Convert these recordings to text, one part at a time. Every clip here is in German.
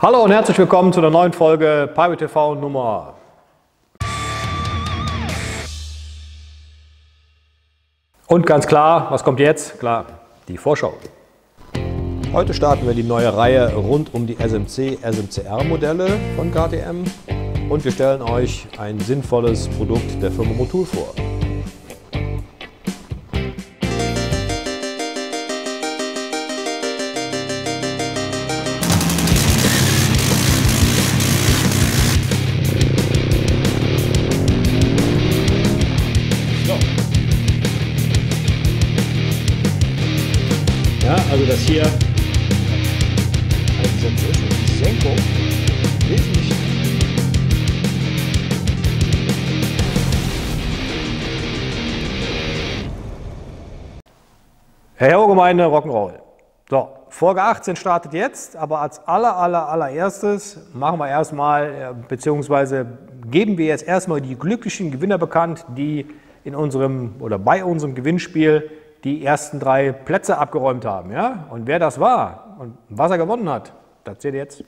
Hallo und herzlich willkommen zu einer neuen Folge Pirate TV Nummer. Und ganz klar, was kommt jetzt? Klar, die Vorschau. Heute starten wir die neue Reihe rund um die SMC, SMCR-Modelle von KTM und wir stellen euch ein sinnvolles Produkt der Firma Motul vor. Ja, also das hier die Senkung wesentlich. Herr Gemeinde Rock'n'Roll. So, Folge 18 startet jetzt, aber als allererstes machen wir erstmal, beziehungsweise geben wir jetzt erstmal die glücklichen Gewinner bekannt, die in unserem oder bei unserem Gewinnspiel die ersten 3 Plätze abgeräumt haben. Ja? Und wer das war und was er gewonnen hat, das seht ihr jetzt.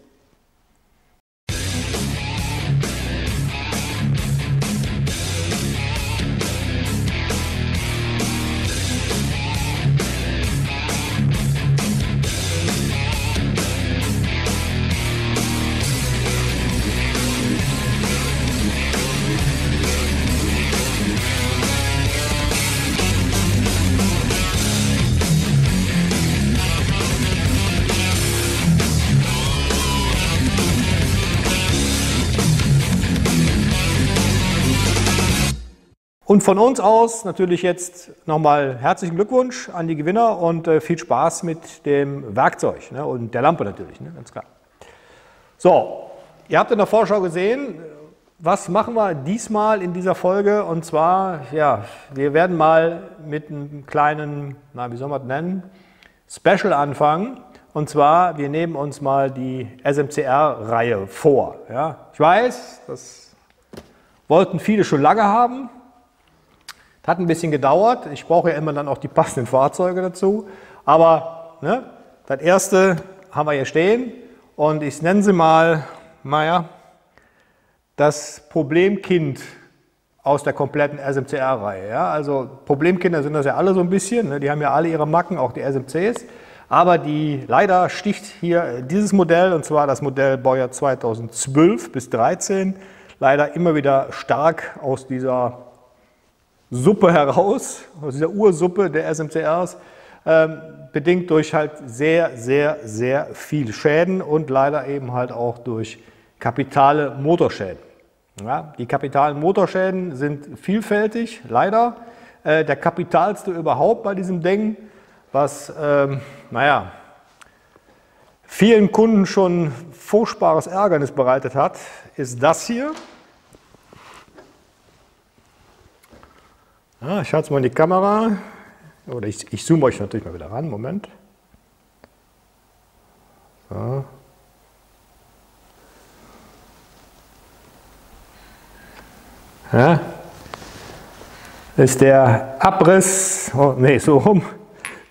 Und von uns aus natürlich jetzt nochmal herzlichen Glückwunsch an die Gewinner und viel Spaß mit dem Werkzeug, ne, und der Lampe natürlich, ne, ganz klar. So, ihr habt in der Vorschau gesehen, was machen wir diesmal in dieser Folge? Und zwar, ja, wir werden mal mit einem kleinen, na, wie soll man das nennen, Special anfangen. Und zwar, wir nehmen uns mal die SMCR-Reihe vor. Ja. Ich weiß, das wollten viele schon lange haben. Hat ein bisschen gedauert. Ich brauche ja immer dann auch die passenden Fahrzeuge dazu. Aber ne, das erste haben wir hier stehen und ich nenne sie mal, naja, das Problemkind aus der kompletten SMCR-Reihe. Ja? Also Problemkinder sind das ja alle so ein bisschen. Ne? Die haben ja alle ihre Macken, auch die SMCs. Aber leider sticht hier dieses Modell, und zwar das Modell Baujahr 2012 bis 2013, leider immer wieder stark aus dieser Suppe heraus, aus dieser Ursuppe der SMCRs, bedingt durch halt sehr viel Schäden und leider eben halt auch durch kapitale Motorschäden. Ja, die kapitalen Motorschäden sind vielfältig, leider. Der kapitalste überhaupt bei diesem Ding, was, naja, vielen Kunden schon furchtbares Ärgernis bereitet hat, ist das hier. Ja, ich halte es mal in die Kamera, oder ich zoome euch natürlich mal wieder ran, Moment. So. Ja. Das ist der Abriss, oh, nee, so rum,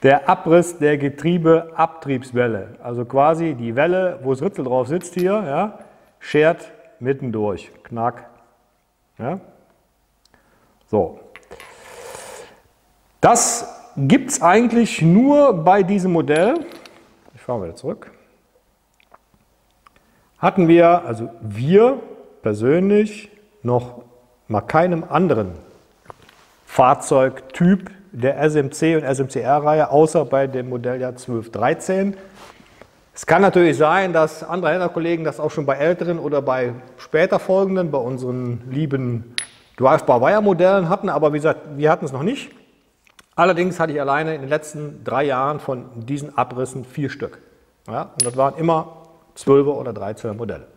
der Abriss der Getriebeabtriebswelle. Also quasi die Welle, wo das Ritzel drauf sitzt hier, ja, schert mitten durch, knack. Ja. So. Das gibt es eigentlich nur bei diesem Modell. Ich fahre wieder zurück. Hatten wir, also wir persönlich, noch mal keinem anderen Fahrzeugtyp der SMC und SMCR-Reihe, außer bei dem Modelljahr 1213. Es kann natürlich sein, dass andere Händlerkollegen das auch schon bei älteren oder bei später folgenden, bei unseren lieben Drive-by-Wire-Modellen hatten, aber wie gesagt, wir hatten es noch nicht. Allerdings hatte ich alleine in den letzten 3 Jahren von diesen Abrissen 4 Stück. Ja, und das waren immer 12er oder 13er Modelle.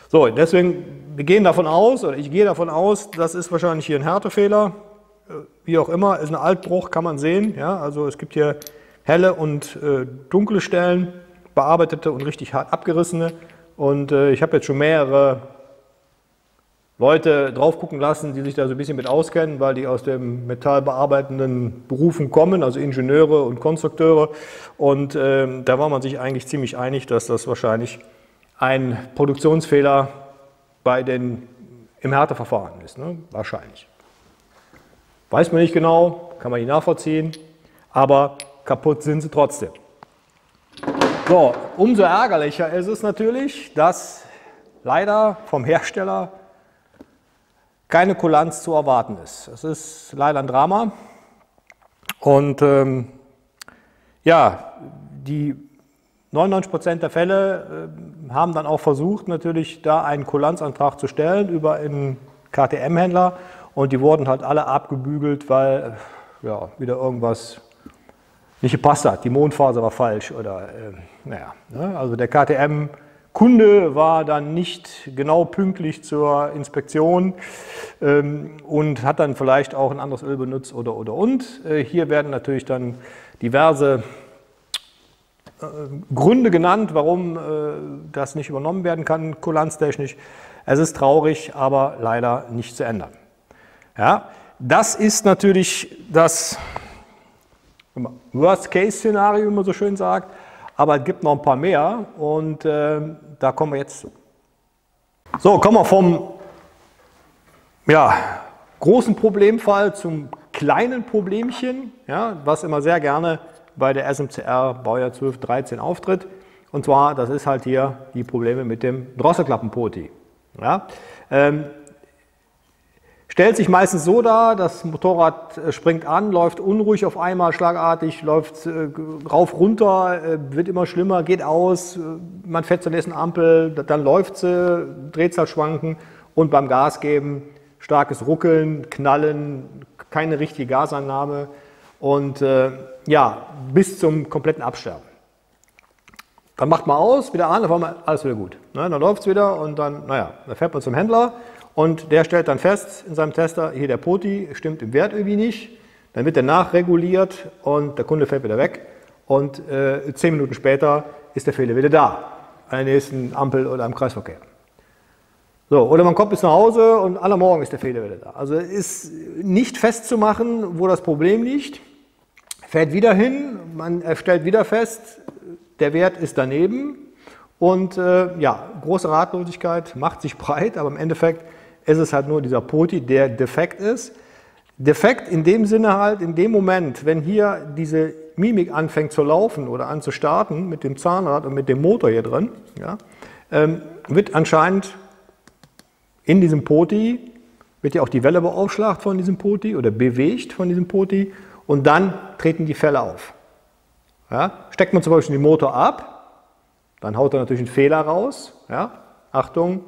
So, deswegen, wir gehen davon aus, oder ich gehe davon aus, das ist wahrscheinlich hier ein Härtefehler. Wie auch immer, ist ein Altbruch, kann man sehen. Ja, also es gibt hier helle und dunkle Stellen, bearbeitete und richtig hart abgerissene. Und ich habe jetzt schon mehrere Leute drauf gucken lassen, die sich da so ein bisschen mit auskennen, weil die aus dem metallbearbeitenden Berufen kommen, also Ingenieure und Konstrukteure. Und da war man sich eigentlich ziemlich einig, dass das wahrscheinlich ein Produktionsfehler im Härteverfahren ist, ne? Wahrscheinlich. Weiß man nicht genau, kann man nicht nachvollziehen, aber kaputt sind sie trotzdem. So, umso ärgerlicher ist es natürlich, dass leider vom Hersteller keine Kulanz zu erwarten ist. Das ist leider ein Drama. Und ja, die 99% der Fälle haben dann auch versucht, natürlich da einen Kulanzantrag zu stellen über einen KTM-Händler und die wurden halt alle abgebügelt, weil ja, wieder irgendwas nicht gepasst hat. Die Mondphase war falsch oder naja, ne? Also der KTM-Kunde war dann nicht genau pünktlich zur Inspektion und hat dann vielleicht auch ein anderes Öl benutzt oder. Hier werden natürlich dann diverse Gründe genannt, warum das nicht übernommen werden kann, kulanztechnisch. Es ist traurig, aber leider nicht zu ändern. Ja, das ist natürlich das Worst-Case-Szenario, wie man so schön sagt, aber es gibt noch ein paar mehr und da kommen wir jetzt zu. So, kommen wir vom großen Problemfall zum kleinen Problemchen, ja, was immer sehr gerne bei der SMCR Baujahr 12, 13 auftritt. Und zwar, das ist halt hier die Probleme mit dem Drosselklappenpoti. Ja, stellt sich meistens so dar, das Motorrad springt an, läuft unruhig auf einmal, schlagartig, läuft rauf, runter, wird immer schlimmer, geht aus, man fährt zur nächsten Ampel, dann läuft sie, Drehzahl schwanken und beim Gas geben starkes Ruckeln, Knallen, keine richtige Gasannahme und ja, bis zum kompletten Absterben. Dann macht man aus, wieder an, dann war alles wieder gut. Ne? Dann läuft es wieder und dann, naja, dann fährt man zum Händler und der stellt dann fest in seinem Tester, hier der Poti stimmt im Wert irgendwie nicht. Dann wird der nachreguliert und der Kunde fährt wieder weg und 10 Minuten später ist der Fehler wieder da, an der nächsten Ampel oder am Kreisverkehr. So, oder man kommt bis nach Hause und aller Morgen ist der Fehler wieder da. Also ist nicht festzumachen, wo das Problem liegt. Fährt wieder hin, man stellt wieder fest, der Wert ist daneben und ja, große Ratlosigkeit macht sich breit, aber im Endeffekt ist es halt nur dieser Poti, der defekt ist. Defekt in dem Sinne halt, in dem Moment, wenn hier diese Mimik anfängt zu laufen oder an zu starten mit dem Zahnrad und mit dem Motor hier drin, ja, wird anscheinend in diesem Poti, wird ja auch die Welle beaufschlagt von diesem Poti oder bewegt von diesem Poti und dann treten die Fälle auf. Ja, steckt man zum Beispiel den Motor ab, dann haut er natürlich einen Fehler raus. Ja, Achtung,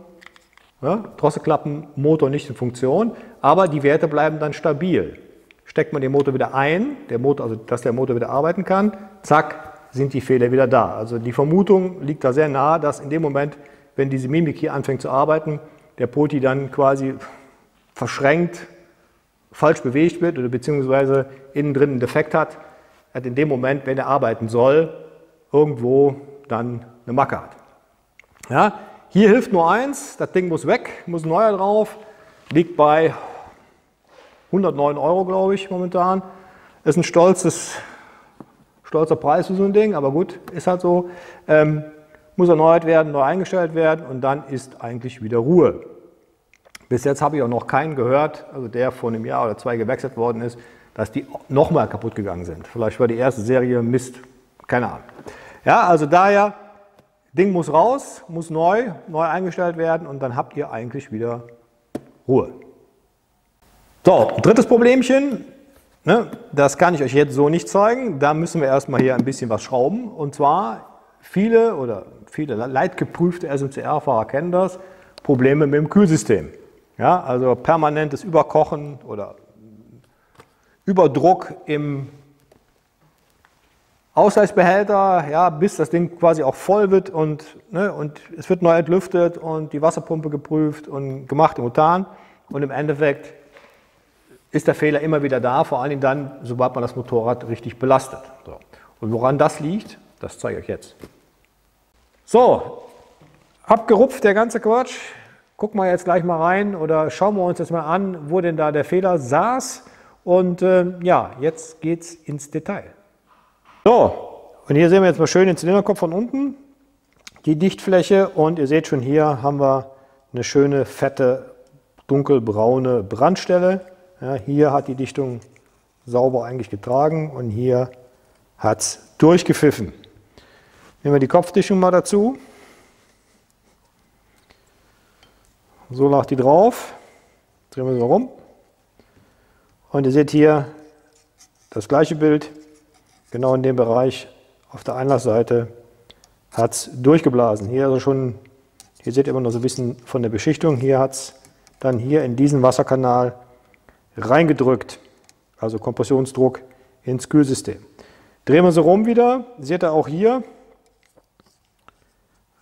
ja, Drosselklappenmotor nicht in Funktion, aber die Werte bleiben dann stabil. Steckt man den Motor wieder ein, also dass der Motor wieder arbeiten kann, zack, sind die Fehler wieder da. Also die Vermutung liegt da sehr nahe, dass in dem Moment, wenn diese Mimik hier anfängt zu arbeiten, der Poti dann quasi verschränkt, falsch bewegt wird oder beziehungsweise innen drin einen Defekt hat in dem Moment, wenn er arbeiten soll, irgendwo dann eine Macke hat. Ja, hier hilft nur eins, das Ding muss weg, muss ein neuer drauf, liegt bei 109 €, glaube ich, momentan. Ist ein stolzer Preis für so ein Ding, aber gut, ist halt so. Muss erneuert werden, neu eingestellt werden und dann ist eigentlich wieder Ruhe. Bis jetzt habe ich auch noch keinen gehört, also der vor einem Jahr oder 2 gewechselt worden ist, dass die nochmal kaputt gegangen sind. Vielleicht war die erste Serie Mist, keine Ahnung. Ja, also daher, Ding muss raus, muss neu eingestellt werden und dann habt ihr eigentlich wieder Ruhe. So, drittes Problemchen, ne, das kann ich euch jetzt so nicht zeigen, da müssen wir erstmal hier ein bisschen was schrauben und zwar viele leidgeprüfte SMCR-Fahrer kennen das, Probleme mit dem Kühlsystem. Ja, also permanentes Überkochen oder Überdruck im Ausgleichsbehälter, ja, bis das Ding quasi auch voll wird und es wird neu entlüftet und die Wasserpumpe geprüft und gemacht im Utan und im Endeffekt ist der Fehler immer wieder da, vor allem dann, sobald man das Motorrad richtig belastet. So. Und woran das liegt, das zeige ich euch jetzt. So, abgerupft der ganze Quatsch. Gucken wir jetzt gleich mal rein oder schauen wir uns jetzt mal an, wo denn da der Fehler saß. Und ja, jetzt geht's ins Detail. So, und hier sehen wir jetzt mal schön den Zylinderkopf von unten. die Dichtfläche und ihr seht schon, hier haben wir eine schöne, fette, dunkelbraune Brandstelle. Ja, hier hat die Dichtung sauber eigentlich getragen und hier hat es durchgepfiffen. Nehmen wir die Kopfdichtung mal dazu. So lag die drauf. Drehen wir sie rum. Und ihr seht hier das gleiche Bild, genau in dem Bereich auf der Einlassseite hat es durchgeblasen. Hier also schon, hier seht ihr immer noch so ein bisschen von der Beschichtung, hier hat es dann hier in diesen Wasserkanal reingedrückt, also Kompressionsdruck ins Kühlsystem. Drehen wir sie rum wieder, seht ihr auch hier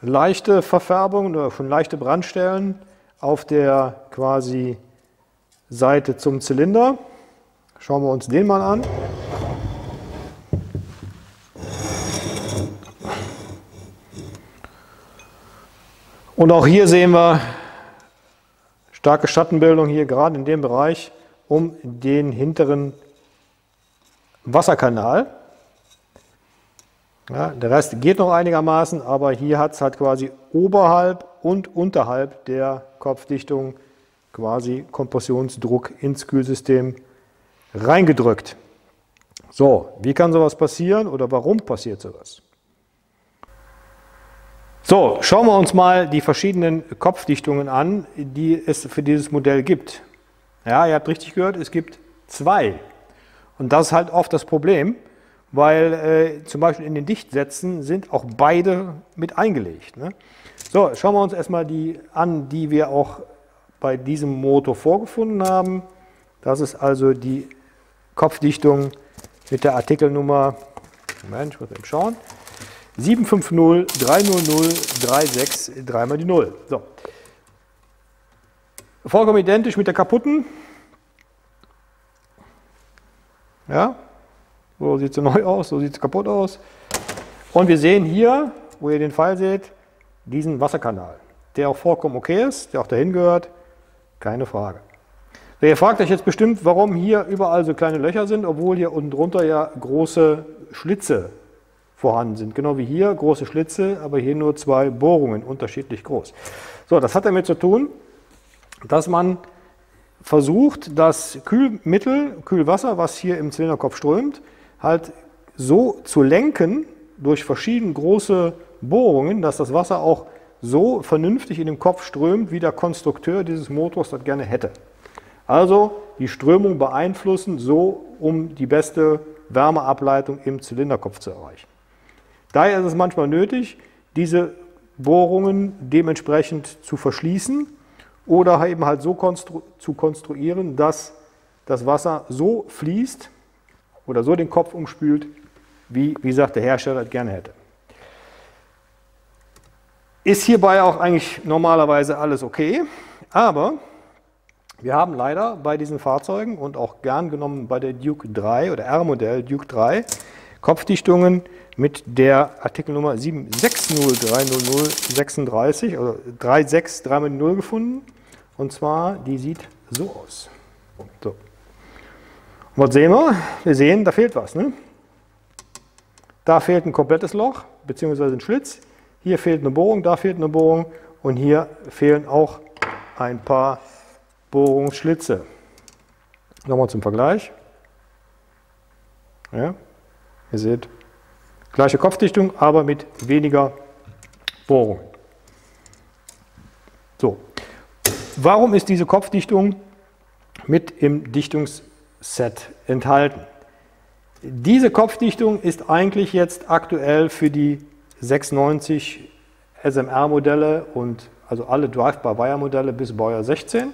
leichte Verfärbung oder schon leichte Brandstellen auf der quasi Seite zum Zylinder. Schauen wir uns den mal an. Und auch hier sehen wir starke Schattenbildung hier gerade in dem Bereich um den hinteren Wasserkanal. Ja, der Rest geht noch einigermaßen, aber hier hat es halt quasi oberhalb und unterhalb der Kopfdichtung quasi Kompressionsdruck ins Kühlsystem reingedrückt. So, wie kann sowas passieren oder warum passiert sowas? So, schauen wir uns mal die verschiedenen Kopfdichtungen an, die es für dieses Modell gibt. Ja, ihr habt richtig gehört, es gibt zwei. Und das ist halt oft das Problem, weil zum Beispiel in den Dichtsätzen sind auch beide mit eingelegt. Ne? So, schauen wir uns erstmal die an, die wir auch bei diesem Motor vorgefunden haben. Das ist also die Kopfdichtung mit der Artikelnummer, Moment, ich muss eben schauen, 750 300 36 3 mal die 0. So. Vollkommen identisch mit der kaputten. Ja, so sieht sie neu aus, so sieht sie kaputt aus. Und wir sehen hier, wo ihr den Pfeil seht, diesen Wasserkanal, der auch vollkommen okay ist, der auch dahin gehört, keine Frage. So, ihr fragt euch jetzt bestimmt, warum hier überall so kleine Löcher sind, obwohl hier unten drunter ja große Schlitze vorhanden sind. Genau wie hier, große Schlitze, aber hier nur zwei Bohrungen, unterschiedlich groß. So, das hat damit zu tun, dass man versucht, das Kühlmittel, Kühlwasser, was hier im Zylinderkopf strömt, halt so zu lenken durch verschiedene große Bohrungen, dass das Wasser auch so vernünftig in den Kopf strömt, wie der Konstrukteur dieses Motors das gerne hätte. Also die Strömung beeinflussen, so um die beste Wärmeableitung im Zylinderkopf zu erreichen. Daher ist es manchmal nötig, diese Bohrungen dementsprechend zu verschließen oder eben halt so zu konstruieren, dass das Wasser so fließt oder so den Kopf umspült, wie gesagt, der Hersteller das gerne hätte. Ist hierbei auch eigentlich normalerweise alles okay, aber wir haben leider bei diesen Fahrzeugen und auch gern genommen bei der Duke 3 oder R-Modell Duke 3 Kopfdichtungen mit der Artikelnummer 7603036 oder 36 3 mal die 0 gefunden. Und zwar, die sieht so aus. So. Und was sehen wir? Wir sehen, da fehlt was. Ne? Da fehlt ein komplettes Loch, beziehungsweise ein Schlitz. Hier fehlt eine Bohrung, da fehlt eine Bohrung. Und hier fehlen auch ein paar Bohrungsschlitze. Nochmal zum Vergleich. Ja, ihr seht, gleiche Kopfdichtung, aber mit weniger Bohrungen. So. Warum ist diese Kopfdichtung mit im Dichtungsset enthalten? Diese Kopfdichtung ist eigentlich jetzt aktuell für die 690 SMR-Modelle und also alle Drive-by-Wire-Modelle bis Baujahr 16,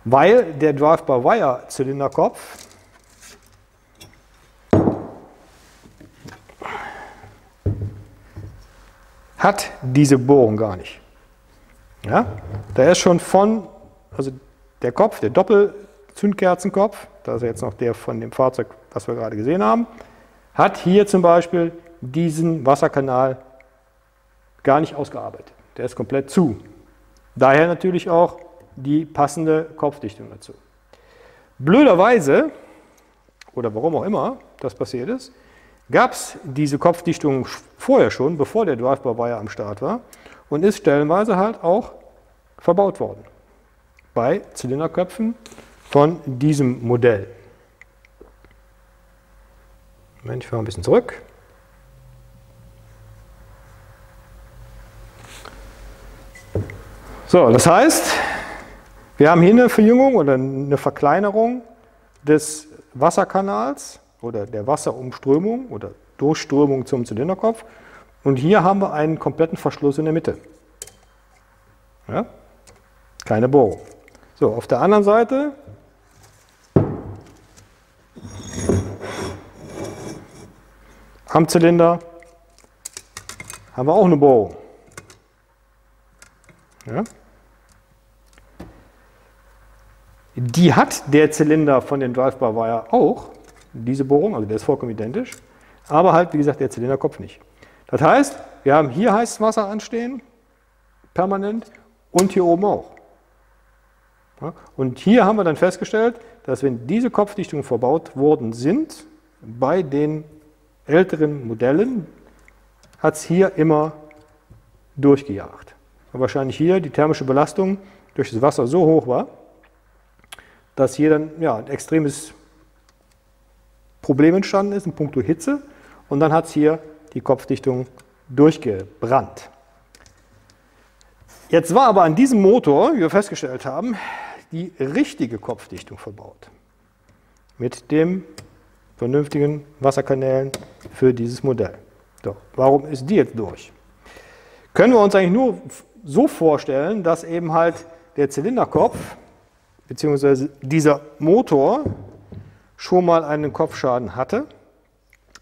weil der Drive-by-Wire-Zylinderkopf hat diese Bohrung gar nicht. Ja? Da ist schon also der Kopf, der Doppelzündkerzenkopf, das ist jetzt noch der von dem Fahrzeug, was wir gerade gesehen haben, hat hier zum Beispiel diesen Wasserkanal gar nicht ausgearbeitet. Der ist komplett zu. Daher natürlich auch die passende Kopfdichtung dazu. Blöderweise, oder warum auch immer das passiert ist, gab es diese Kopfdichtung vorher schon, bevor der Drive-by-Wire am Start war und ist stellenweise halt auch verbaut worden bei Zylinderköpfen von diesem Modell. Moment, ich fahre ein bisschen zurück. So, das heißt, wir haben hier eine Verjüngung oder eine Verkleinerung des Wasserkanals oder der Wasserumströmung oder Durchströmung zum Zylinderkopf. Und hier haben wir einen kompletten Verschluss in der Mitte. Ja? Keine Bohrung. So, auf der anderen Seite am Zylinder haben wir auch eine Bohrung. Ja? Die hat der Zylinder von den Drive-by-Wire auch, diese Bohrung, also der ist vollkommen identisch, aber halt, wie gesagt, der Zylinderkopf nicht. Das heißt, wir haben hier heißes Wasser anstehen, permanent, und hier oben auch. Ja? Und hier haben wir dann festgestellt, dass wenn diese Kopfdichtungen verbaut worden sind, bei den älteren Modellen, hat es hier immer durchgejagt. Und wahrscheinlich hier die thermische Belastung durch das Wasser so hoch war, dass hier dann ja, ein extremes Problem entstanden ist in puncto Hitze und dann hat es hier die Kopfdichtung durchgebrannt. Jetzt war aber an diesem Motor, wie wir festgestellt haben, die richtige Kopfdichtung verbaut. Mit den vernünftigen Wasserkanälen für dieses Modell. So, warum ist die jetzt durch? Können wir uns eigentlich nur so vorstellen, dass eben halt der Zylinderkopf bzw. dieser Motor schon mal einen Kopfschaden hatte.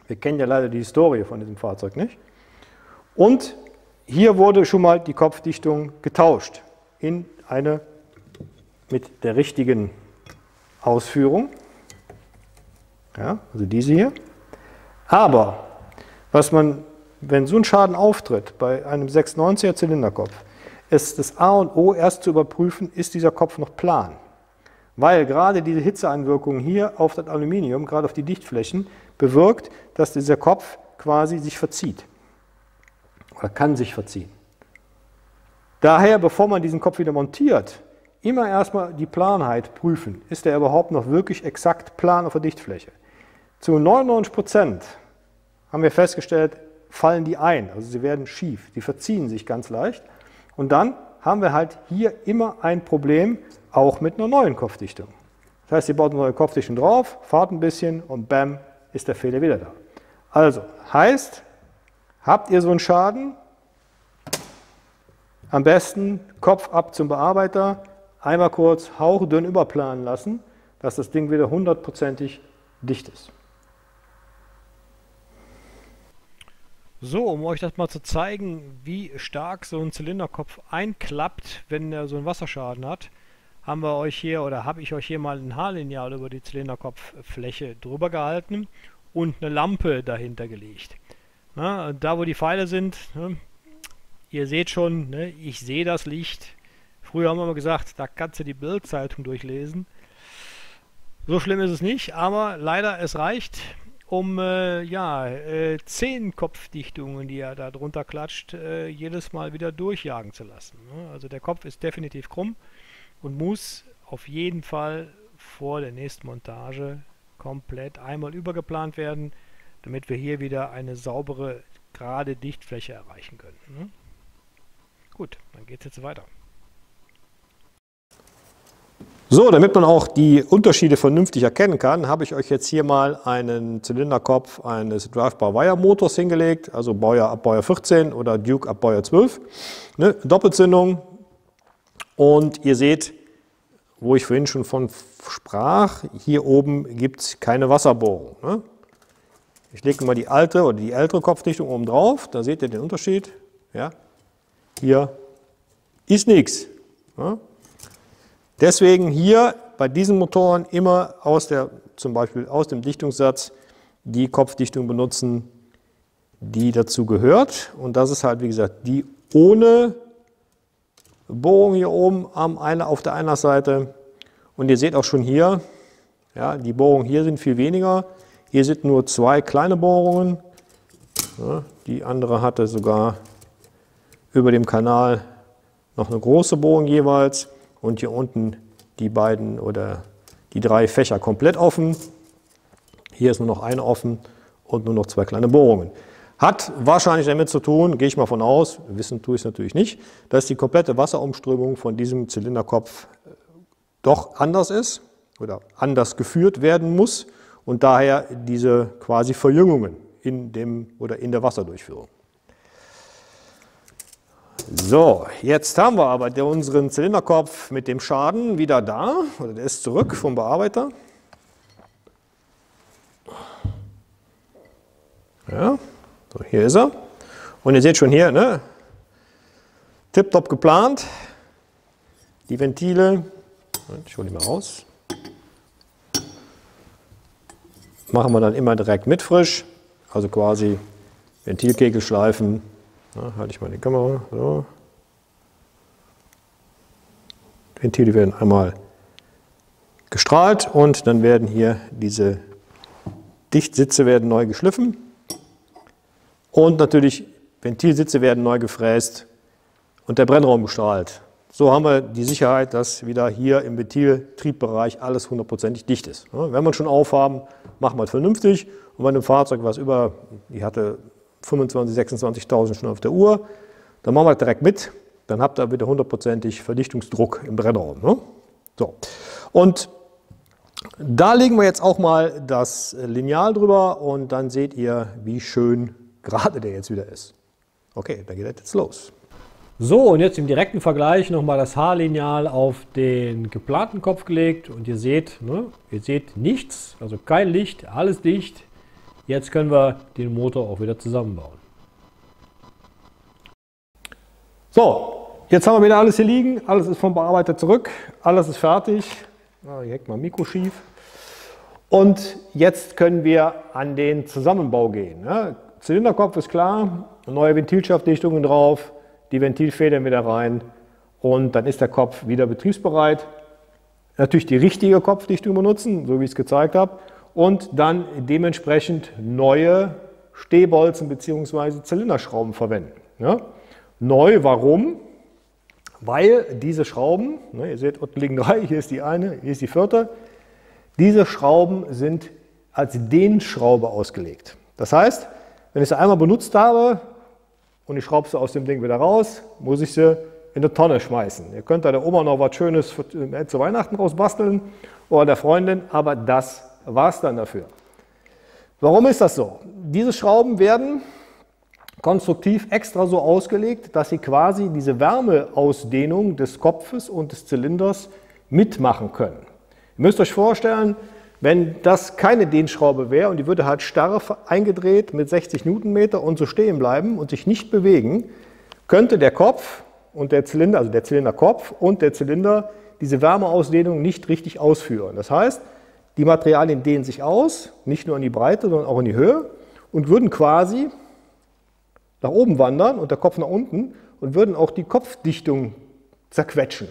Wir kennen ja leider die Historie von diesem Fahrzeug nicht. Und hier wurde schon mal die Kopfdichtung getauscht in eine mit der richtigen Ausführung. Ja, also diese hier. Aber was man, wenn so ein Schaden auftritt bei einem 690er Zylinderkopf, ist das A und O erst zu überprüfen, ist dieser Kopf noch plan. Weil gerade diese Hitzeeinwirkung hier auf das Aluminium, gerade auf die Dichtflächen, bewirkt, dass dieser Kopf quasi sich verzieht. Oder kann sich verziehen. Daher, bevor man diesen Kopf wieder montiert, immer erstmal die Planheit prüfen. Ist der überhaupt noch wirklich exakt plan auf der Dichtfläche? Zu 99% haben wir festgestellt, fallen die ein. Also sie werden schief, die verziehen sich ganz leicht. Und dann haben wir halt hier immer ein Problem, auch mit einer neuen Kopfdichtung. Das heißt, ihr baut eine neue Kopfdichtung drauf, fahrt ein bisschen und bam, ist der Fehler wieder da. Also, heißt, habt ihr so einen Schaden, am besten Kopf ab zum Bearbeiter, einmal kurz hauchdünn überplanen lassen, dass das Ding wieder 100%ig dicht ist. So, um euch das mal zu zeigen, wie stark so ein Zylinderkopf einklappt, wenn er so einen Wasserschaden hat, haben wir euch hier oder habe ich euch hier mal ein Haarlineal über die Zylinderkopffläche drüber gehalten und eine Lampe dahinter gelegt. Na, da wo die Pfeile sind, ne, ihr seht schon, ne, ich sehe das Licht. Früher haben wir mal gesagt, da kannst du die Bild-Zeitung durchlesen. So schlimm ist es nicht, aber leider es reicht, um 10 Kopfdichtungen, die er da drunter klatscht, jedes Mal wieder durchjagen zu lassen. Ne? Also der Kopf ist definitiv krumm und muss auf jeden Fall vor der nächsten Montage komplett einmal übergeplant werden, damit wir hier wieder eine saubere, gerade Dichtfläche erreichen können. Ne? Gut, dann geht es jetzt weiter. So, damit man auch die Unterschiede vernünftig erkennen kann, habe ich euch jetzt hier mal einen Zylinderkopf eines Drive-by-Wire-Motors hingelegt, also Baujahr ab Baujahr 14 oder Duke ab Baujahr 12. Ne? Doppelzündung. Und ihr seht, wo ich vorhin schon von sprach, hier oben gibt es keine Wasserbohrung. Ne? Ich lege mal die alte oder die ältere Kopfdichtung oben drauf, da seht ihr den Unterschied. Ja? Hier ist nichts. Ja? Deswegen hier bei diesen Motoren immer zum Beispiel aus dem Dichtungssatz die Kopfdichtung benutzen, die dazu gehört. Und das ist halt, wie gesagt, die ohne Bohrung hier oben auf der Einlassseite. Und ihr seht auch schon hier, ja, die Bohrungen hier sind viel weniger. Hier sind nur 2 kleine Bohrungen. Ja, die andere hatte sogar über dem Kanal noch eine große Bohrung jeweils. Und hier unten die beiden oder die 3 Fächer komplett offen. Hier ist nur noch eine offen und nur noch 2 kleine Bohrungen. Hat wahrscheinlich damit zu tun, gehe ich mal von aus, wissen tue ich es natürlich nicht, dass die komplette Wasserumströmung von diesem Zylinderkopf doch anders ist oder anders geführt werden muss und daher diese quasi Verjüngungen in der Wasserdurchführung. So, jetzt haben wir aber unseren Zylinderkopf mit dem Schaden wieder da, oder der ist zurück vom Bearbeiter. Ja, so hier ist er. Und ihr seht schon hier, ne, tipptopp geplant. Die Ventile, ich hole die mal raus, machen wir dann immer direkt mit frisch, also quasi Ventilkegelschleifen. Ja, halte ich mal die Kamera. So. Ventile werden einmal gestrahlt und dann werden hier diese Dichtsitze werden neu geschliffen und natürlich Ventilsitze werden neu gefräst und der Brennraum bestrahlt. So haben wir die Sicherheit, dass wieder hier im Ventiltriebbereich alles hundertprozentig dicht ist. Ja, wenn wir schon aufhaben, machen wir es vernünftig und bei einem Fahrzeug, was die hatte 25.000, 26.000 schon auf der Uhr, dann machen wir das direkt mit, dann habt ihr wieder hundertprozentig Verdichtungsdruck im Brennraum. Ne? So. Und da legen wir jetzt auch mal das Lineal drüber und dann seht ihr, wie schön gerade der jetzt wieder ist. Okay, dann geht das jetzt los. So, und jetzt im direkten Vergleich nochmal das Haarlineal auf den geplanten Kopf gelegt und ihr seht nichts, also kein Licht, alles dicht. Jetzt können wir den Motor auch wieder zusammenbauen. So, jetzt haben wir wieder alles hier liegen, alles ist vom Bearbeiter zurück, alles ist fertig. Hier hängt mal ein Mikro schief. Und jetzt können wir an den Zusammenbau gehen. Zylinderkopf ist klar, neue Ventilschaftdichtungen drauf, die Ventilfedern wieder rein und dann ist der Kopf wieder betriebsbereit. Natürlich die richtige Kopfdichtung benutzen, so wie ich es gezeigt habe. Und dann dementsprechend neue Stehbolzen bzw. Zylinderschrauben verwenden. Ja? Neu, warum? Weil diese Schrauben, ihr seht, unten liegen 3, hier ist die eine, hier ist die 4. Diese Schrauben sind als Dehnschraube ausgelegt. Das heißt, wenn ich sie einmal benutzt habe und ich schraube sie aus dem Ding wieder raus, muss ich sie in eine Tonne schmeißen. Ihr könnt da der Oma noch was Schönes zu Weihnachten rausbasteln oder der Freundin, aber das war es dann dafür. Warum ist das so? Diese Schrauben werden konstruktiv extra so ausgelegt, dass sie quasi diese Wärmeausdehnung des Kopfes und des Zylinders mitmachen können. Ihr müsst euch vorstellen, wenn das keine Dehnschraube wäre und die würde halt starr eingedreht mit 60 Newtonmeter und so stehen bleiben und sich nicht bewegen, könnte der Kopf und der Zylinder, also der Zylinderkopf und der Zylinder, diese Wärmeausdehnung nicht richtig ausführen. Das heißt, die Materialien dehnen sich aus, nicht nur in die Breite, sondern auch in die Höhe und würden quasi nach oben wandern und der Kopf nach unten und würden auch die Kopfdichtung zerquetschen.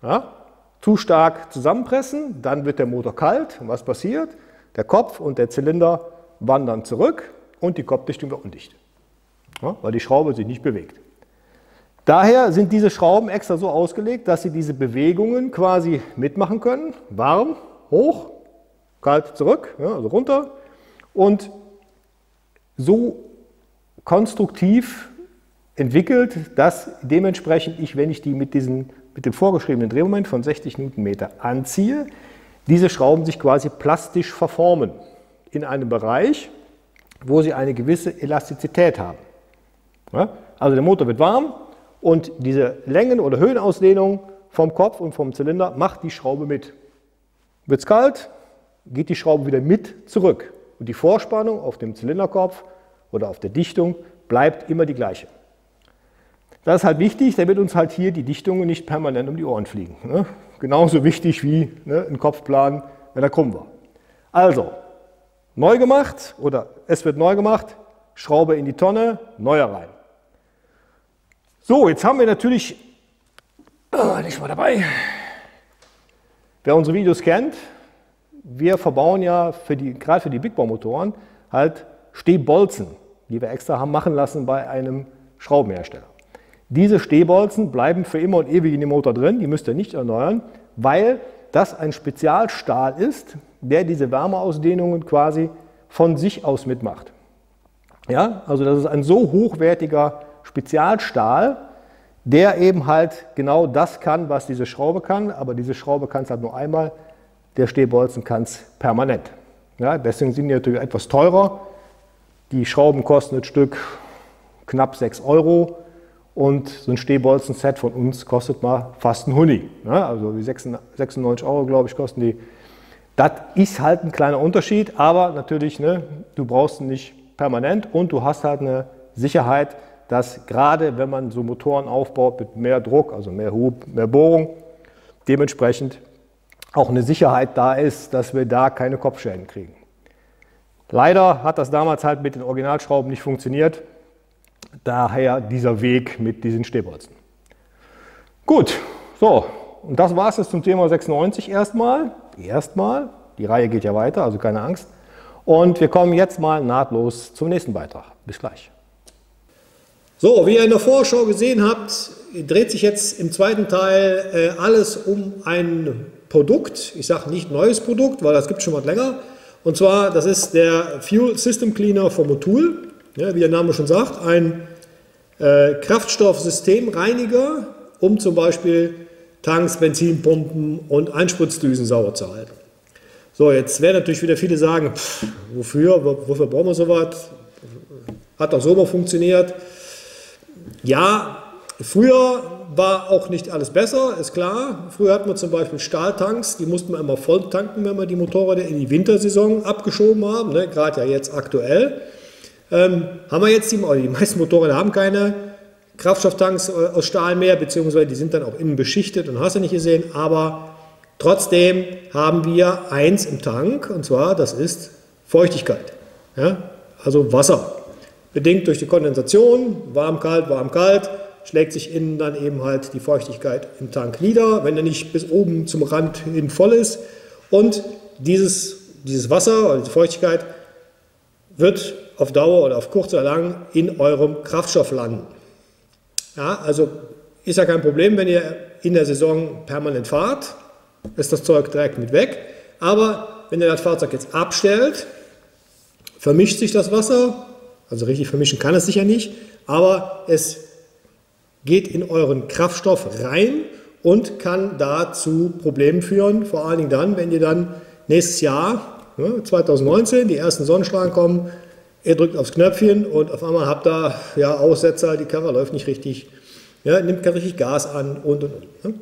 Ja? Zu stark zusammenpressen, dann wird der Motor kalt. Und was passiert? Der Kopf und der Zylinder wandern zurück und die Kopfdichtung wird undicht, ja? Weil die Schraube sich nicht bewegt. Daher sind diese Schrauben extra so ausgelegt, dass sie diese Bewegungen quasi mitmachen können. Warm, hoch, kalt, zurück, ja, also runter. Und so konstruktiv entwickelt, dass dementsprechend wenn ich die mit dem vorgeschriebenen Drehmoment von 60 Newtonmeter anziehe, diese Schrauben sich quasi plastisch verformen in einem Bereich, wo sie eine gewisse Elastizität haben. Ja? Also der Motor wird warm und diese Längen- oder Höhenausdehnung vom Kopf und vom Zylinder macht die Schraube mit. Wird es kalt, geht die Schraube wieder mit zurück und die Vorspannung auf dem Zylinderkopf oder auf der Dichtung bleibt immer die gleiche. Das ist halt wichtig, damit uns halt hier die Dichtungen nicht permanent um die Ohren fliegen. Ne? Genauso wichtig wie ein Kopfplan, wenn er krumm war. Also, neu gemacht oder es wird neu gemacht, Schraube in die Tonne, neuer rein. So, jetzt haben wir natürlich, nicht mal dabei, wer unsere Videos kennt, wir verbauen ja gerade für die Big Bore Motoren halt Stehbolzen, die wir extra haben machen lassen bei einem Schraubenhersteller. Diese Stehbolzen bleiben für immer und ewig in dem Motor drin, die müsst ihr nicht erneuern, weil das ein Spezialstahl ist, der diese Wärmeausdehnungen quasi von sich aus mitmacht. Ja, also das ist ein so hochwertiger Spezialstahl, der eben halt genau das kann, was diese Schraube kann, aber diese Schraube kann es halt nur einmal, der Stehbolzen kann es permanent. Ja, deswegen sind die natürlich etwas teurer. Die Schrauben kosten das Stück knapp 6 € und so ein Stehbolzen-Set von uns kostet mal fast ein Huni. Ja, also wie 96 €, glaube ich, kosten die. Das ist halt ein kleiner Unterschied, aber natürlich, ne, du brauchst ihn nicht permanent und du hast halt eine Sicherheit, dass gerade wenn man so Motoren aufbaut mit mehr Druck, also mehr Hub, mehr Bohrung, dementsprechend auch eine Sicherheit da ist, dass wir da keine Kopfschäden kriegen. Leider hat das damals halt mit den Originalschrauben nicht funktioniert, daher dieser Weg mit diesen Stehbolzen. Gut, so, und das war es jetzt zum Thema 96 erstmal. Die Reihe geht ja weiter, also keine Angst. Und wir kommen jetzt mal nahtlos zum nächsten Beitrag. Bis gleich. So, wie ihr in der Vorschau gesehen habt, dreht sich jetzt im zweiten Teil alles um ein Produkt. Ich sage nicht neues Produkt, weil das gibt es schon mal länger. Und zwar, das ist der Fuel System Cleaner von Motul. Ja, wie der Name schon sagt, ein Kraftstoffsystemreiniger, um zum Beispiel Tanks, Benzinpumpen und Einspritzdüsen sauber zu halten. So, jetzt werden natürlich wieder viele sagen, wofür brauchen wir sowas? Hat doch so mal funktioniert. Ja, früher war auch nicht alles besser, ist klar. Früher hatten wir zum Beispiel Stahltanks, die mussten wir immer voll tanken, wenn wir die Motorräder in die Wintersaison abgeschoben haben, ne? Gerade ja jetzt aktuell. Haben wir jetzt die meisten Motorräder haben keine Kraftstofftanks aus Stahl mehr, beziehungsweise die sind dann auch innen beschichtet und hast du nicht gesehen, aber trotzdem haben wir eins im Tank, und zwar, das ist Feuchtigkeit, ja? Also Wasser. Bedingt durch die Kondensation, warm, kalt, schlägt sich innen dann eben halt die Feuchtigkeit im Tank nieder, wenn er nicht bis oben zum Rand hin voll ist. Und dieses Wasser oder diese Feuchtigkeit wird auf Dauer oder auf kurz oder lang in eurem Kraftstoff landen. Ja, also ist ja kein Problem, wenn ihr in der Saison permanent fahrt, ist das Zeug direkt mit weg. Aber wenn ihr das Fahrzeug jetzt abstellt, vermischt sich das Wasser, also richtig vermischen kann es sicher nicht, aber es geht in euren Kraftstoff rein und kann da zu Problemen führen, vor allen Dingen dann, wenn ihr dann nächstes Jahr, 2019, die ersten Sonnenstrahlen kommen, ihr drückt aufs Knöpfchen und auf einmal habt ihr ja Aussetzer, die Karre läuft nicht richtig, ja, nimmt kein richtig Gas an und. Ne?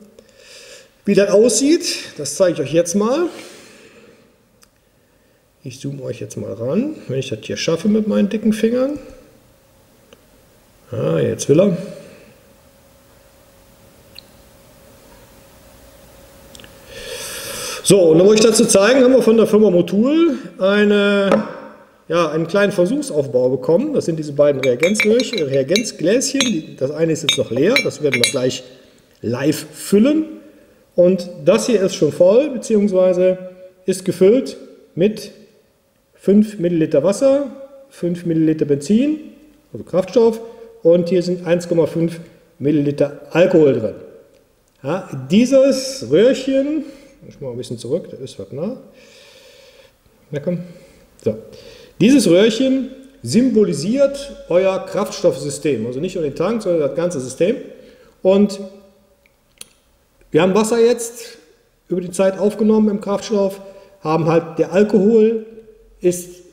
Wie das aussieht, das zeige ich euch jetzt mal. Ich zoome euch jetzt mal ran, wenn ich das hier schaffe mit meinen dicken Fingern. Ah, jetzt will er. So, und um euch das zu zeigen, haben wir von der Firma Motul einen kleinen Versuchsaufbau bekommen. Das sind diese beiden Reagenzgläschen. Das eine ist jetzt noch leer, das werden wir gleich live füllen. Und das hier ist schon voll, beziehungsweise ist gefüllt mit 5 Milliliter Wasser, 5 Milliliter Benzin, also Kraftstoff, und hier sind 1,5 Milliliter Alkohol drin. Ja, dieses Röhrchen, ich mal ein bisschen zurück, da ist was nah. Na komm. So. Dieses Röhrchen symbolisiert euer Kraftstoffsystem, also nicht nur den Tank, sondern das ganze System. Und wir haben Wasser jetzt über die Zeit aufgenommen im Kraftstoff, haben halt der Alkohol ist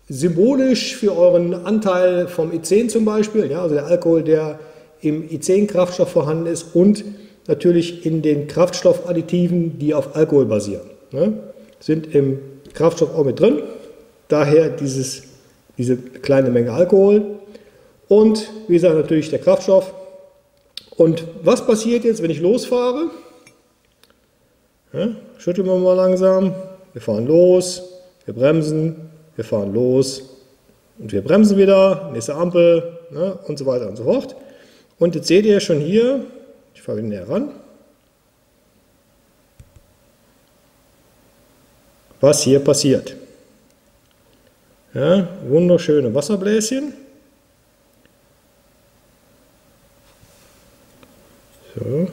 symbolisch für euren Anteil vom E10 zum Beispiel, ja, also der Alkohol, der im E10-Kraftstoff vorhanden ist und natürlich in den Kraftstoffadditiven, die auf Alkohol basieren. Ne, sind im Kraftstoff auch mit drin, daher diese kleine Menge Alkohol und wie gesagt natürlich der Kraftstoff. Und was passiert jetzt, wenn ich losfahre? Ja, schütteln wir mal langsam, wir fahren los, wir bremsen, wir fahren los und wir bremsen wieder, nächste Ampel, ne, und so weiter und so fort. Und jetzt seht ihr schon hier, ich fahre wieder näher ran. was hier passiert. Ja, wunderschöne Wasserbläschen. So.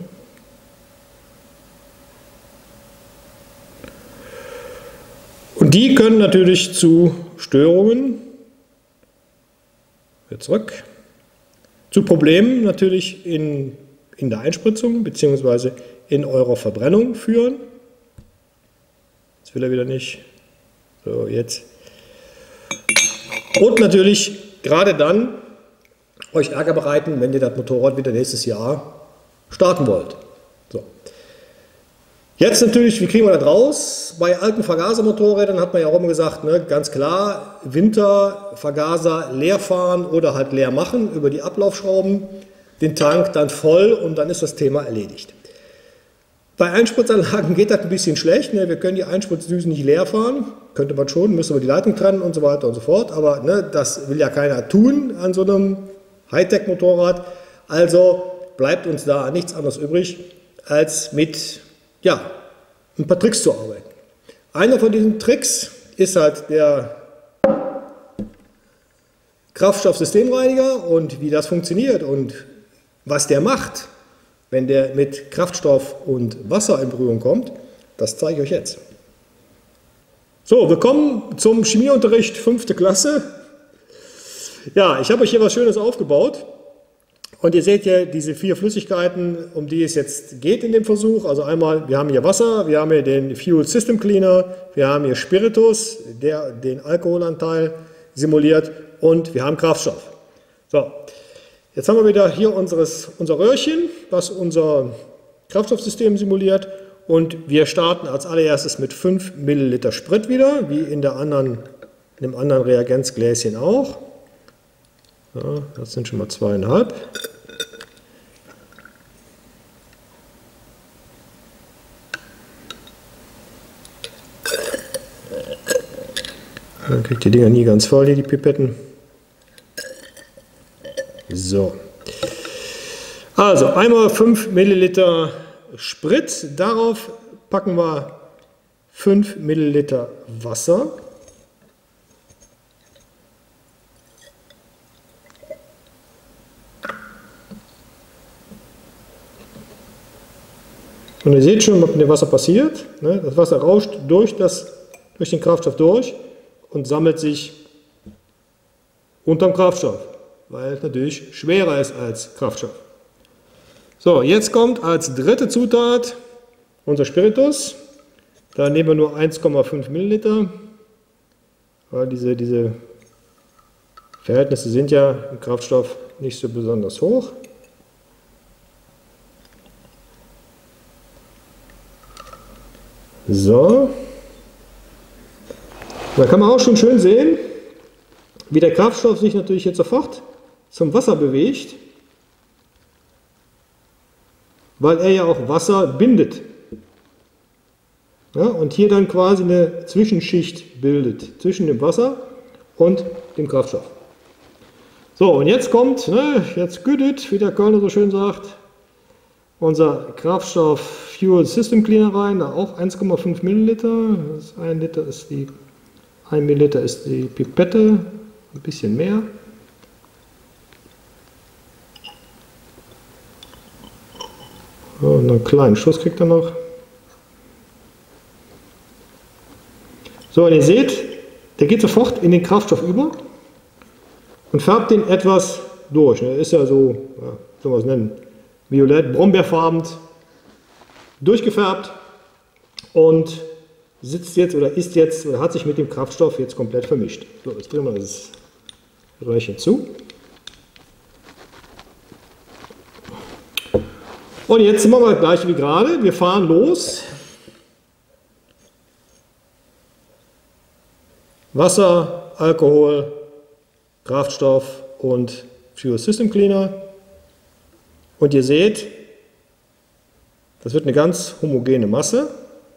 Und die können natürlich zu Störungen, zurück, zu Problemen natürlich in der Einspritzung bzw. in eurer Verbrennung führen. Jetzt will er wieder nicht. So, jetzt. Und natürlich gerade dann euch Ärger bereiten, wenn ihr das Motorrad wieder nächstes Jahr starten wollt. So. Jetzt natürlich, wie kriegen wir das raus? Bei alten Vergasermotorrädern hat man ja auch immer gesagt, ne, ganz klar, Winter, Vergaser leer fahren oder halt leer machen über die Ablaufschrauben, den Tank dann voll und dann ist das Thema erledigt. Bei Einspritzanlagen geht das ein bisschen schlecht, ne? Wir können die Einspritzdüsen nicht leer fahren, könnte man schon, müssen wir die Leitung trennen und so weiter und so fort, aber ne, das will ja keiner tun an so einem Hightech-Motorrad, also bleibt uns da nichts anderes übrig, als mit ein paar Tricks zu arbeiten. Einer von diesen Tricks ist halt der Kraftstoffsystemreiniger und wie das funktioniert und was der macht, wenn der mit Kraftstoff und Wasser in Berührung kommt, das zeige ich euch jetzt. So, willkommen zum Chemieunterricht 5. Klasse. Ja, ich habe euch hier was Schönes aufgebaut. Und ihr seht ja diese 4 Flüssigkeiten, um die es jetzt geht in dem Versuch. Also einmal, wir haben hier Wasser, wir haben hier den Fuel System Cleaner, wir haben hier Spiritus, der den Alkoholanteil simuliert und wir haben Kraftstoff. So, jetzt haben wir wieder hier unser Röhrchen, was unser Kraftstoffsystem simuliert und wir starten als allererstes mit 5 Milliliter Sprit wieder, wie in dem anderen Reagenzgläschen auch. Ja, das sind schon mal 2,5. Dann kriegt die Dinger nie ganz voll hier, die Pipetten. So. Also einmal 5 Milliliter Sprit, darauf packen wir 5 Milliliter Wasser. Und ihr seht schon, was mit dem Wasser passiert. Das Wasser rauscht durch den Kraftstoff durch und sammelt sich unterm Kraftstoff, weil es natürlich schwerer ist als Kraftstoff. So, jetzt kommt als dritte Zutat unser Spiritus. Da nehmen wir nur 1,5 Milliliter, weil diese Verhältnisse sind ja im Kraftstoff nicht so besonders hoch. So, da kann man auch schon schön sehen, wie der Kraftstoff sich natürlich jetzt sofort zum Wasser bewegt, weil er ja auch Wasser bindet. Ja, und hier dann quasi eine Zwischenschicht bildet zwischen dem Wasser und dem Kraftstoff. So, und jetzt kommt, jetzt gütet, wie der Kölner so schön sagt, unser Kraftstoff Fuel System Cleaner rein, da auch 1,5 Milliliter. 1 Milliliter ist die Pipette, ein bisschen mehr. Und einen kleinen Schuss kriegt er noch. So, und ihr seht, der geht sofort in den Kraftstoff über und färbt den etwas durch. Der ist ja so, soll man es nennen, violett, brombeerfarben, durchgefärbt und sitzt jetzt oder ist jetzt oder hat sich mit dem Kraftstoff jetzt komplett vermischt. So, jetzt bringen wir das Röhrchen zu. Und jetzt machen wir das gleiche wie gerade. Wir fahren los. Wasser, Alkohol, Kraftstoff und Fuel System Cleaner. Und ihr seht, das wird eine ganz homogene Masse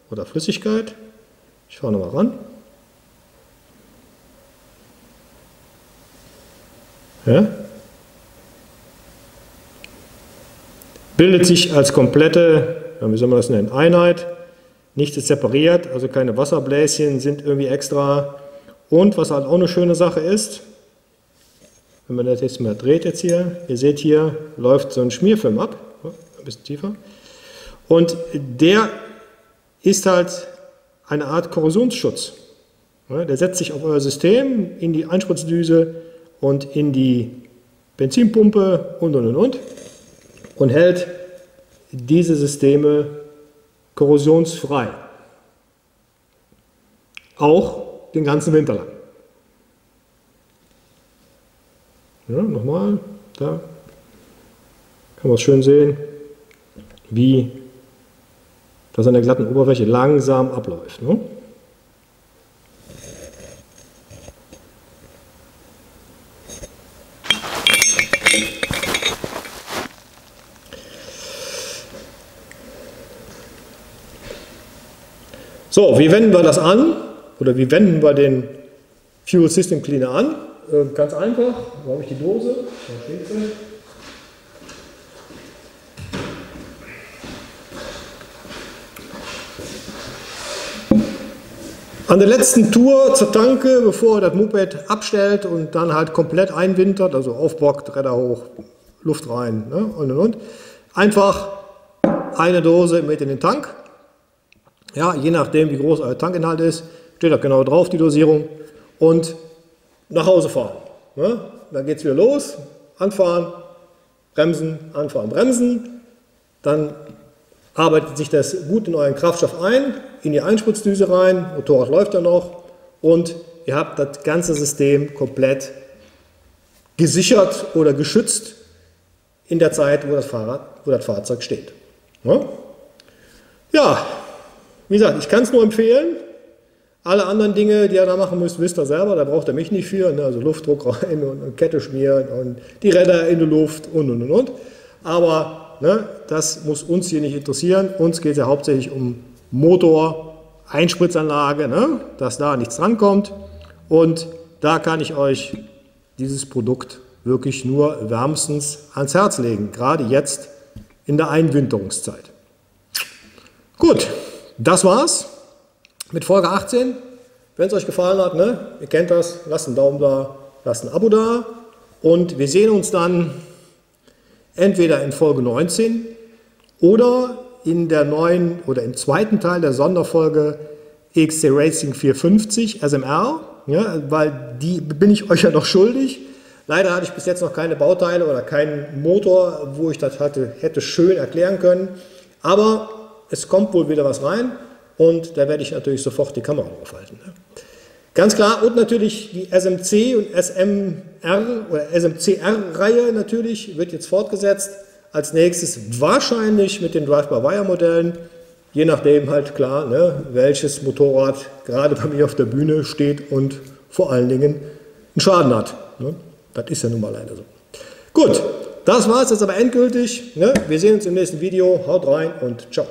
oder Flüssigkeit. Ich fahre nochmal ran. Ja. Bildet sich als komplette, wie soll man das nennen, Einheit Nichts ist separiert, also keine Wasserbläschen sind irgendwie extra. Und was halt auch eine schöne Sache ist, wenn man das jetzt mal dreht jetzt hier, ihr seht hier, läuft so ein Schmierfilm ab, ein bisschen tiefer. Und der ist halt eine Art Korrosionsschutz. Der setzt sich auf euer System, in die Einspritzdüse und in die Benzinpumpe und hält diese Systeme korrosionsfrei. Auch den ganzen Winter lang. Ja, nochmal, da kann man es schön sehen, wie das an der glatten Oberfläche langsam abläuft. Ne? So, wie wenden wir das an? Oder wie wenden wir den Fuel System Cleaner an? Ganz einfach, wo habe ich die Dose? Da steht sie. An der letzten Tour zur Tanke, bevor ihr das Moped abstellt und dann halt komplett einwintert, also aufbockt, Räder hoch, Luft rein, ne, und. Einfach eine Dose mit in den Tank. Ja, je nachdem, wie groß euer Tankinhalt ist, steht da genau drauf, die Dosierung. Und nach Hause fahren. Ne? Dann geht es wieder los, anfahren, bremsen, anfahren, bremsen. Dann arbeitet sich das gut in euren Kraftstoff ein, in die Einspritzdüse rein, Motorrad läuft dann noch und ihr habt das ganze System komplett gesichert oder geschützt in der Zeit, wo das Fahrzeug steht. Ne? Ja, wie gesagt, ich kann es nur empfehlen. Alle anderen Dinge, die ihr da machen müsst, wisst ihr selber, da braucht ihr mich nicht für. Ne? Also Luftdruck rein und Kette schmieren und die Räder in die Luft und. Aber ne, das muss uns hier nicht interessieren. Uns geht es ja hauptsächlich um Motor, Einspritzanlage, ne? Dass da nichts drankommt. Und da kann ich euch dieses Produkt wirklich nur wärmstens ans Herz legen, gerade jetzt in der Einwinterungszeit. Gut, das war's mit Folge 18. Wenn es euch gefallen hat, ne, ihr kennt das, lasst einen Daumen da, lasst ein Abo da und wir sehen uns dann entweder in Folge 19 oder in der neuen oder im zweiten Teil der Sonderfolge EXC Racing 450 SMR, ja, weil die bin ich euch ja noch schuldig. Leider hatte ich bis jetzt noch keine Bauteile oder keinen Motor, wo ich das hätte schön erklären können, aber es kommt wohl wieder was rein. Und da werde ich natürlich sofort die Kamera draufhalten. Ne? Ganz klar, und natürlich die SMC und SMR oder SMCR-Reihe natürlich wird jetzt fortgesetzt. Als nächstes wahrscheinlich mit den Drive-by-Wire-Modellen, je nachdem halt klar, ne, welches Motorrad gerade bei mir auf der Bühne steht und vor allen Dingen einen Schaden hat. Ne? Das ist ja nun mal leider so. Gut, das war es jetzt aber endgültig. Ne? Wir sehen uns im nächsten Video. Haut rein und ciao.